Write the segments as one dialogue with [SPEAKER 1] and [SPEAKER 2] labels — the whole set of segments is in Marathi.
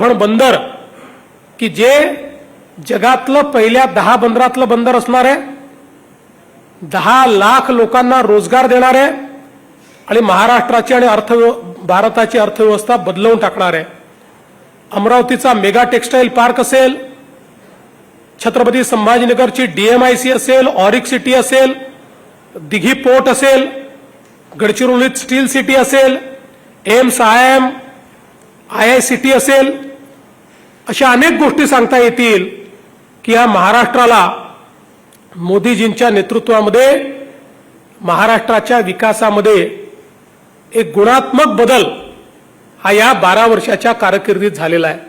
[SPEAKER 1] परभण बंदर की जे जगातलं पहिल्या 10 बंदरातलं बंदर असणार आहे, 10 लाख लोकांना रोजगार देणार आहे आणि महाराष्ट्राची आणि भारताची अर्थव्यवस्था बदलवून टाकणार आहे. अमरावतीचा मेगा टेक्सटाईल पार्क असेल, छत्रपती संभाजीनगरची डीएमआयसी असेल, ऑरिक सिटी असेल, दिघी पोर्ट असेल, गडचिरोलीत स्टील सिटी असेल, एम्स आयएम आयआयसीटी असेल, अशा अनेक गोष्टी सांगता येतील की या महाराष्ट्राला मोदीजींच्या नेतृत्वामध्ये महाराष्ट्राच्या विकासामध्ये एक गुणात्मक बदल हा या 12 वर्षाच्या कारकिर्दीत झालेला आहे.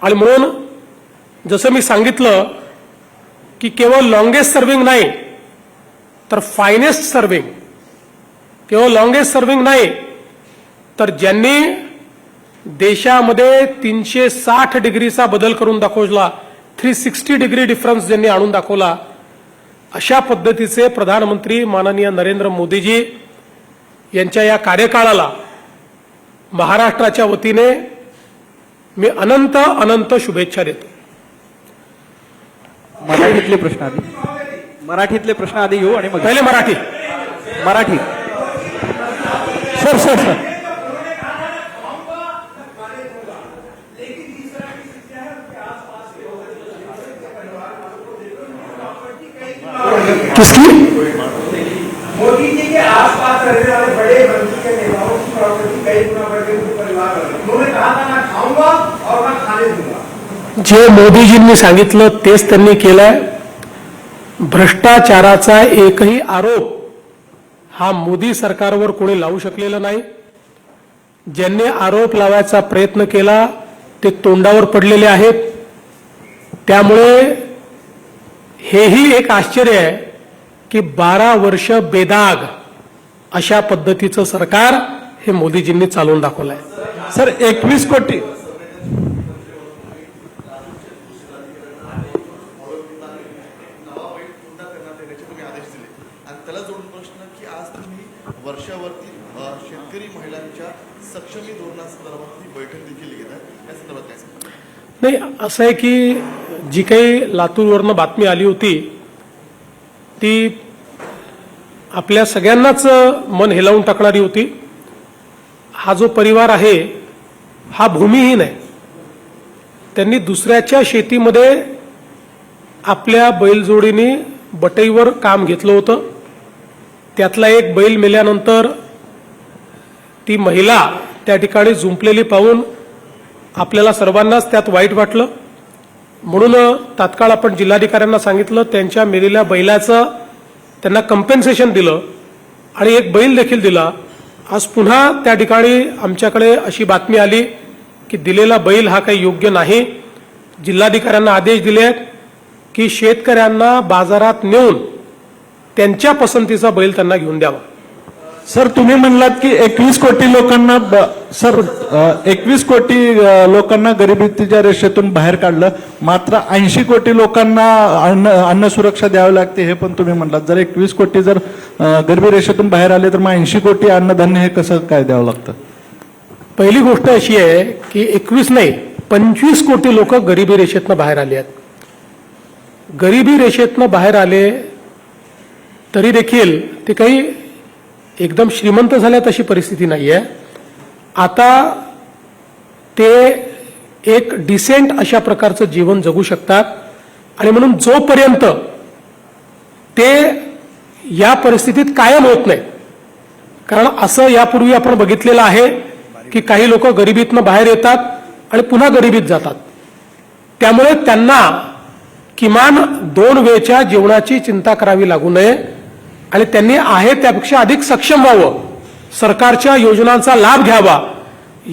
[SPEAKER 1] आणि म्हणून जसं मी सांगितलं की केवळ लॉंगेस्ट सर्व्हिंग नाही तर फायनेस्ट सर्व्हिंग, केवळ लॉंगेस्ट सर्व्हिंग नाही तर ज्यांनी देशामध्ये 360 डिग्रीचा बदल करून दाखवला, 360 डिग्री डिफरन्स ज्यांनी आणून दाखवला, अशा पद्धतीचे प्रधानमंत्री माननीय नरेंद्र मोदीजी यांच्या या कार्यकाळाला महाराष्ट्राच्या वतीने मी अनंत अनंत शुभेच्छा देतो.
[SPEAKER 2] मराठीतले प्रश्न आधी येऊ आणि मग
[SPEAKER 1] पहिले मराठी.
[SPEAKER 2] सर
[SPEAKER 1] किसकी?
[SPEAKER 3] मोदी जी के आसपास रहने वाले बड़े मंत्री के नेताओं की प्रॉपर्टी कई गुना बढ़ गई उनके परिवार वाले. उन्होंने कहा था ना खाऊंगा और ना खाने दूंगा.
[SPEAKER 1] जे मोदीजींनी सांगितलं तेच त्यांनी केलंय. भ्रष्टाचाराचा एकही आरोप हा मोदी सरकारवर कोणी लावू शकलेला नाही. ज्यांनी आरोप लावायचा प्रयत्न केला ते तोंडावर पडलेले आहेत. त्यामुळे हेही एक आश्चर्य आहे की 12 वर्ष बेदाग अशा पद्धतीचं सरकार हे मोदीजींनी चालवून दाखवलंय.
[SPEAKER 2] सर 21 कोटी
[SPEAKER 4] वर्षावरती शेतकरी महिलांच्या सक्षमी धोरणासंदर्भात बैठक देखील घेत आहे. या संदर्भात काय सांगता?
[SPEAKER 1] नाही, असं आहे की जी काही लातूरवरनं बातमी आली होती ती आपल्या सगळ्यांनाच मन हेलावून टाकणारी होती. हा जो परिवार आहे हा भूमिहीन आहे. त्यांनी दुसऱ्याच्या शेतीमध्ये आपल्या बैलजोडीने बटईवर काम घेतलं होतं. त्यातला एक बैल मेल्यानंतर ती महिला त्या ठिकाणी झुंपलेली पाहून आपल्याला सर्वांनाच त्यात वाईट वाटलं. म्हणून तात्काळ आपण जिल्हाधिकाऱ्यांना सांगितलं, त्यांच्या मेलेल्या बैलाचं त्यांना कंपेन्सेशन दिलं आणि एक बैल देखील दिला. आज पुन्हा त्या ठिकाणी आमच्याकडे अशी बातमी आली की दिलेला बैल हा काही योग्य नाही. जिल्हाधिकाऱ्यांना आदेश दिले आहेत की शेतकऱ्यांना बाजारात नेऊन त्यांच्या पसंतीचा बैल त्यांना घेऊन द्यावा.
[SPEAKER 2] सर तुम्ही म्हणलात की 21 कोटी लोकांना 21 कोटी लोकांना गरिबीच्या रेषेतून बाहेर काढलं, मात्र 80 कोटी लोकांना अन्न सुरक्षा द्यावी लागते हे पण तुम्ही म्हणलात. जर 21 कोटी जर गरिबी रेषेतून बाहेर आले तर मग 80 कोटी अन्नधान्य हे कसं काय द्यावं लागतं?
[SPEAKER 1] पहिली गोष्ट अशी आहे की 21 नाही 25 कोटी लोक गरिबी रेषेतनं बाहेर आले आहेत. गरिबी रेषेतनं बाहेर आले तरी देखील ते काही एकदम श्रीमंत झाल्यात अशी परिस्थिती नाही आहे. आता ते एक डिसेंट अशा प्रकारचं जीवन जगू शकतात आणि म्हणून जोपर्यंत ते या परिस्थितीत कायम होत नाही, कारण असं यापूर्वी आपण बघितलेलं आहे की काही लोक गरिबीतनं बाहेर येतात आणि पुन्हा गरिबीत जातात. त्यामुळे त्यांना किमान 2 वेळच्या जेवणाची चिंता करावी लागू नये आणि त्यांनी आहे त्यापेक्षा अधिक सक्षम व्हावं, सरकारच्या योजनांचा लाभ घ्यावा,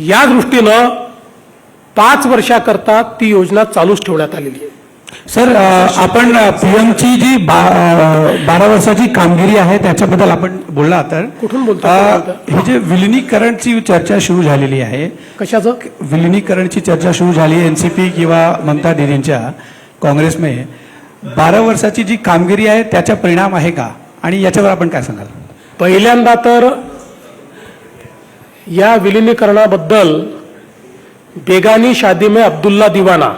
[SPEAKER 1] या दृष्टीनं 5 वर्षाकरता ती योजना चालूच ठेवण्यात आलेली आहे.
[SPEAKER 5] सर आपण पीएमची जी 12 वर्षाची कामगिरी आहे त्याच्याबद्दल आपण बोलला. तर
[SPEAKER 1] कुठून बोलतो?
[SPEAKER 5] हे जे विलिनीकरणची चर्चा सुरू झालेली आहे,
[SPEAKER 1] कशाचं
[SPEAKER 5] विलिनीकरणची चर्चा सुरू झाली एनसीपी किंवा ममता दीदींच्या काँग्रेसमध्ये 12 वर्षाची जी कामगिरी आहे त्याचा परिणाम आहे का आणि याच्यावर आपण काय सांगाल?
[SPEAKER 1] पहिल्यांदा तर या विलिनीकरणाबद्दल बेगानी शादी में अब्दुल्ला दिवाना,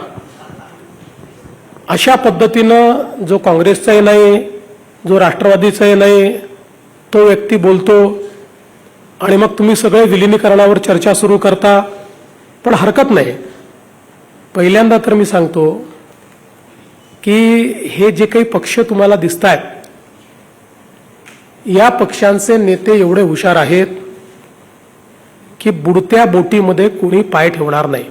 [SPEAKER 1] अशा पद्धतीनं जो काँग्रेसचाही नाही, जो राष्ट्रवादीचाही नाही, तो व्यक्ती बोलतो आणि मग तुम्ही सगळे विलिनीकरणावर चर्चा सुरू करता. पण हरकत नाही. पहिल्यांदा तर मी सांगतो की हे जे काही पक्ष तुम्हाला दिसत आहेत, या पक्षांचे नेते एवढे हुशार आहेत की बुडत्या बोटीमध्ये कोणी पाय ठेवणार नाही.